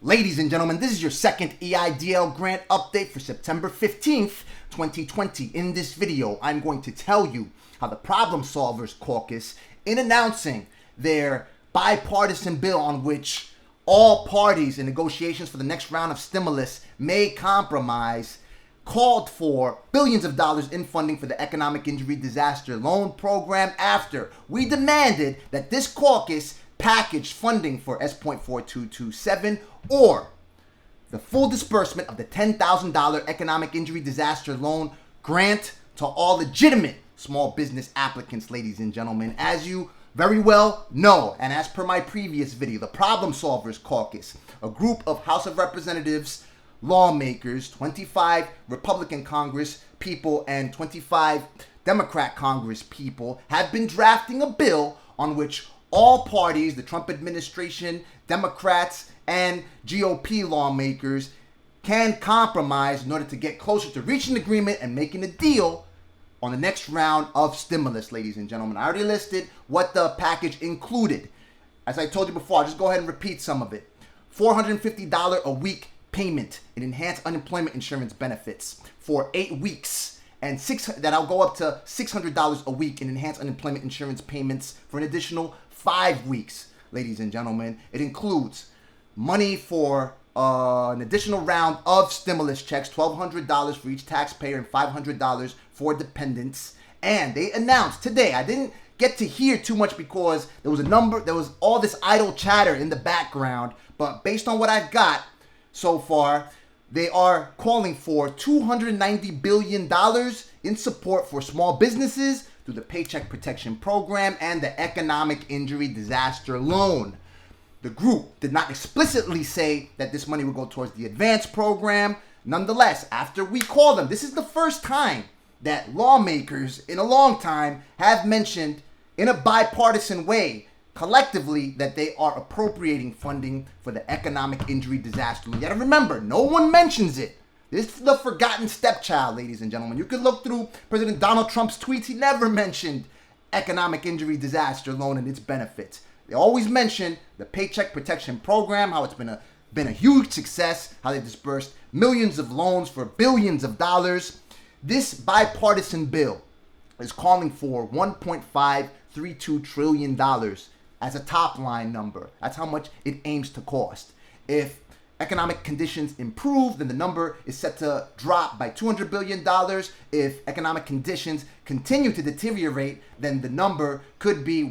Ladies and gentlemen, this is your second EIDL grant update for September 15th, 2020. In this video, I'm going to tell you how the Problem Solvers Caucus, in announcing their bipartisan bill on which all parties in negotiations for the next round of stimulus may compromise, called for billions of dollars in funding for the Economic Injury Disaster Loan Program after we demanded that this caucus package funding for S.4227 or the full disbursement of the $10,000 Economic Injury Disaster Loan grant to all legitimate small business applicants, ladies and gentlemen. As you very well know, and as per my previous video, the Problem Solvers Caucus, a group of House of Representatives, lawmakers, 25 Republican Congress people and 25 Democrat Congress people, have been drafting a bill on which all parties, the Trump administration, Democrats, and GOP lawmakers can compromise in order to get closer to reaching an agreement and making a deal on the next round of stimulus, ladies and gentlemen. I already listed what the package included. As I told you before, I'll just go ahead and repeat some of it. $450 a week payment in enhanced unemployment insurance benefits for 8 weeks, and that'll go up to $600 a week in enhanced unemployment insurance payments for an additional 5 weeks, ladies and gentlemen. It includes money for an additional round of stimulus checks, $1,200 for each taxpayer and $500 for dependents. And they announced today, I didn't get to hear too much because there was all this idle chatter in the background, but based on what I've got so far, they are calling for $290 billion in support for small businesses through the Paycheck Protection Program and the Economic Injury Disaster Loan. The group did not explicitly say that this money would go towards the advanced program. Nonetheless, after we call them, this is the first time that lawmakers in a long time have mentioned in a bipartisan way, collectively, that they are appropriating funding for the Economic Injury Disaster Loan. You gotta remember, no one mentions it. This is the forgotten stepchild, ladies and gentlemen. You can look through President Donald Trump's tweets. He never mentioned Economic Injury Disaster Loan and its benefits. They always mention the Paycheck Protection Program, how it's been a huge success, how they dispersed millions of loans for billions of dollars. This bipartisan bill is calling for $1.532 trillion as a top line number. That's how much it aims to cost. If economic conditions improve, then the number is set to drop by $200 billion. If economic conditions continue to deteriorate, then the number could be,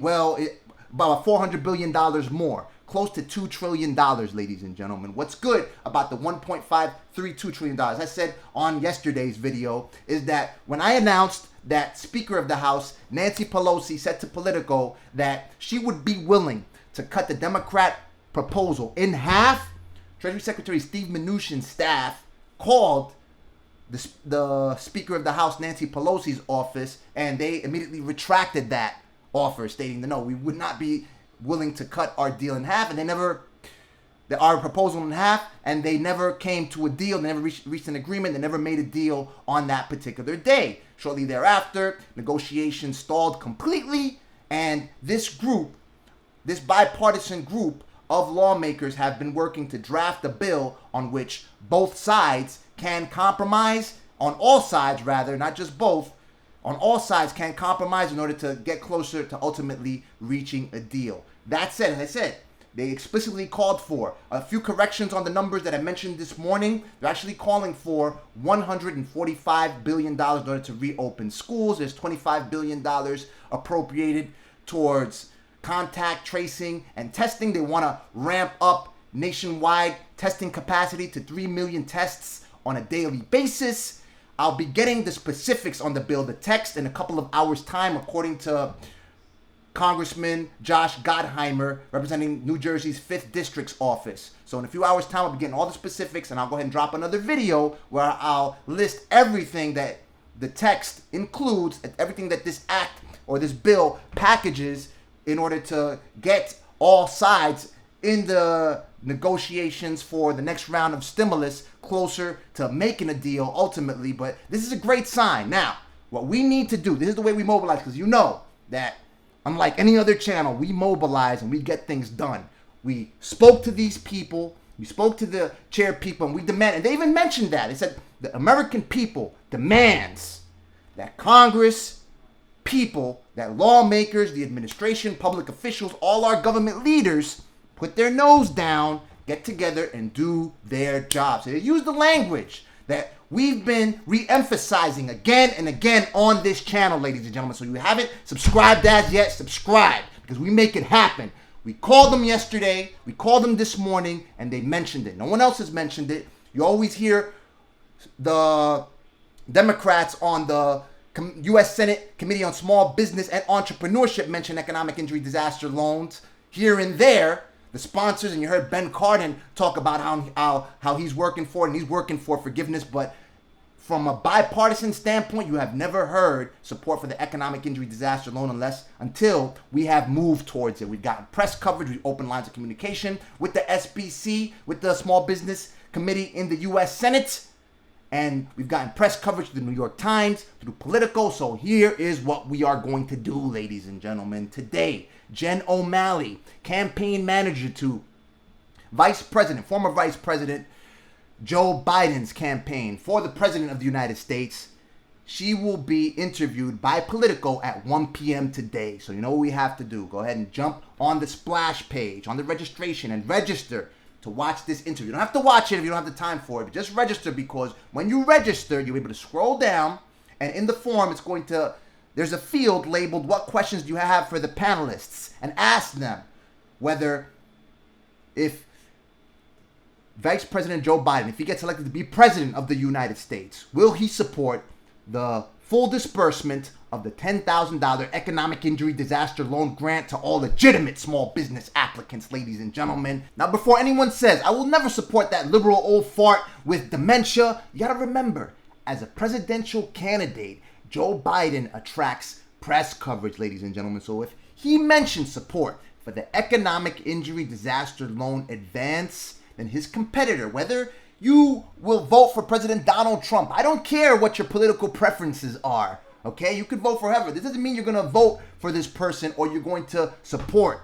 about $400 billion more, close to $2 trillion, ladies and gentlemen. What's good about the $1.532 trillion, as I said on yesterday's video, is that when I announced that Speaker of the House, Nancy Pelosi, said to Politico that she would be willing to cut the Democrat proposal in half, Treasury Secretary Steve Mnuchin's staff called the Speaker of the House, Nancy Pelosi's office, and they immediately retracted that offer, stating that no, we would not be willing to cut our deal in half, and our proposal in half, and they never came to a deal. They never reached an agreement. They never made a deal on that particular day. Shortly thereafter, negotiations stalled completely, and this bipartisan group of lawmakers have been working to draft a bill on which both sides can compromise, on all sides rather, not just both, on all sides can compromise in order to get closer to ultimately reaching a deal. That said, as I said, they explicitly called for a few corrections on the numbers that I mentioned this morning. They're actually calling for $145 billion in order to reopen schools. There's $25 billion appropriated towards contact tracing and testing. They want to ramp up nationwide testing capacity to 3 million tests on a daily basis. I'll be getting the specifics on the bill, the text, in a couple of hours' time, according to Congressman Josh Gottheimer, representing New Jersey's 5th District's office. So in a few hours' time, I'll be getting all the specifics, and I'll go ahead and drop another video where I'll list everything that the text includes, everything that this act or this bill packages in order to get all sides in the negotiations for the next round of stimulus closer to making a deal ultimately. But this is a great sign. Now, what we need to do, this is the way we mobilize, because you know that unlike any other channel, we mobilize and we get things done. We spoke to these people We spoke to the chair people and we demand, and they even mentioned that. They said the American people demands that Congress, people, that lawmakers, the administration, public officials, all our government leaders put their nose down, get together, and do their jobs. So they use the language that we've been re-emphasizing again and again on this channel, ladies and gentlemen. So if you haven't subscribed as yet, subscribe, because we make it happen. We called them yesterday, we called them this morning, and they mentioned it. No one else has mentioned it. You always hear the Democrats on the U.S. Senate Committee on Small Business and Entrepreneurship mention economic injury disaster loans here and there. The sponsors, and you heard Ben Cardin talk about how he's working for it, and he's working for forgiveness. But from a bipartisan standpoint, you have never heard support for the economic injury disaster loan until we have moved towards it. We've gotten press coverage, we've opened lines of communication with the SBC, with the Small Business Committee in the U.S. Senate. And we've gotten press coverage through the New York Times, through Politico. So here is what we are going to do, ladies and gentlemen. Today, Jen O'Malley, campaign manager to former Vice President Joe Biden's campaign for the President of the United States. She will be interviewed by Politico at 1 p.m. today. So you know what we have to do. Go ahead and jump on the splash page, on the registration, and register to watch this interview. You don't have to watch it if you don't have the time for it, but just register, because when you register, you're able to scroll down, and in the form, there's a field labeled what questions do you have for the panelists, and ask them whether if Vice President Joe Biden, if he gets elected to be President of the United States, will he support the full disbursement of the $10,000 economic injury disaster loan grant to all legitimate small business applicants, ladies and gentlemen. Now, before anyone says, I will never support that liberal old fart with dementia, you gotta remember, as a presidential candidate, Joe Biden attracts press coverage, ladies and gentlemen. So if he mentions support for the economic injury disaster loan advance, then his competitor, whether you will vote for President Donald Trump, I don't care what your political preferences are, okay? You could vote for whoever. This doesn't mean you're going to vote for this person or you're going to support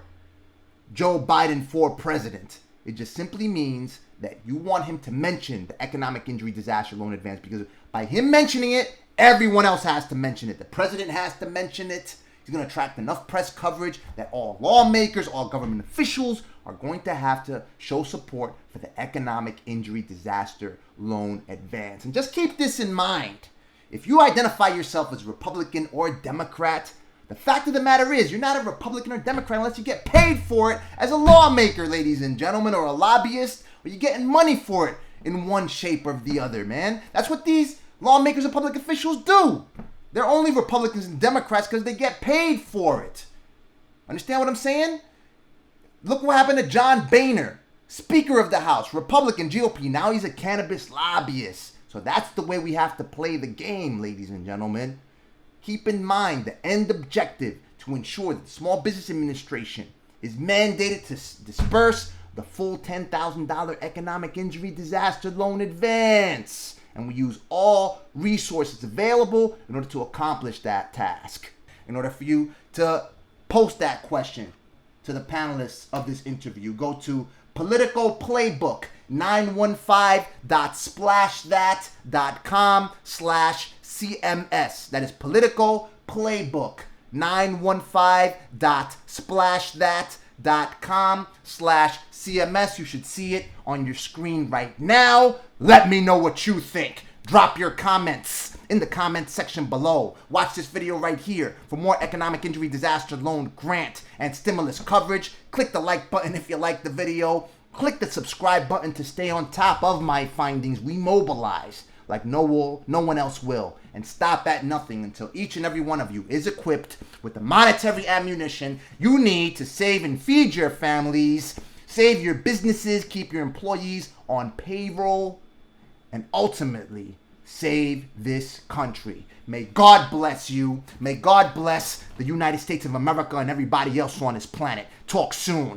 Joe Biden for president. It just simply means that you want him to mention the economic injury disaster loan advance, because by him mentioning it, everyone else has to mention it. The president has to mention it. He's going to attract enough press coverage that all lawmakers, all government officials are going to have to show support for the economic injury disaster loan advance. And just keep this in mind. If you identify yourself as Republican or Democrat, the fact of the matter is you're not a Republican or Democrat unless you get paid for it as a lawmaker, ladies and gentlemen, or a lobbyist, or you're getting money for it in one shape or the other, man. That's what these lawmakers and public officials do. They're only Republicans and Democrats because they get paid for it. Understand what I'm saying? Look what happened to John Boehner, Speaker of the House, Republican, GOP. Now he's a cannabis lobbyist. So that's the way we have to play the game, ladies and gentlemen. Keep in mind the end objective to ensure that the Small Business Administration is mandated to disperse the full $10,000 economic injury disaster loan advance. And we use all resources available in order to accomplish that task. In order for you to post that question to the panelists of this interview, go to Politico Playbook 915.splashthat.com/CMS. That is Politico Playbook 915.splashthat.com/CMS. You should see it on your screen right now. Let me know what you think. Drop your comments in the comment section below. Watch this video right here for more economic injury disaster loan grant and stimulus coverage. Click the like button if you like the video. Click the subscribe button to stay on top of my findings. We mobilize like no one else will. And stop at nothing until each and every one of you is equipped with the monetary ammunition you need to save and feed your families, save your businesses, keep your employees on payroll, and ultimately save this country. May God bless you. May God bless the United States of America and everybody else on this planet. Talk soon.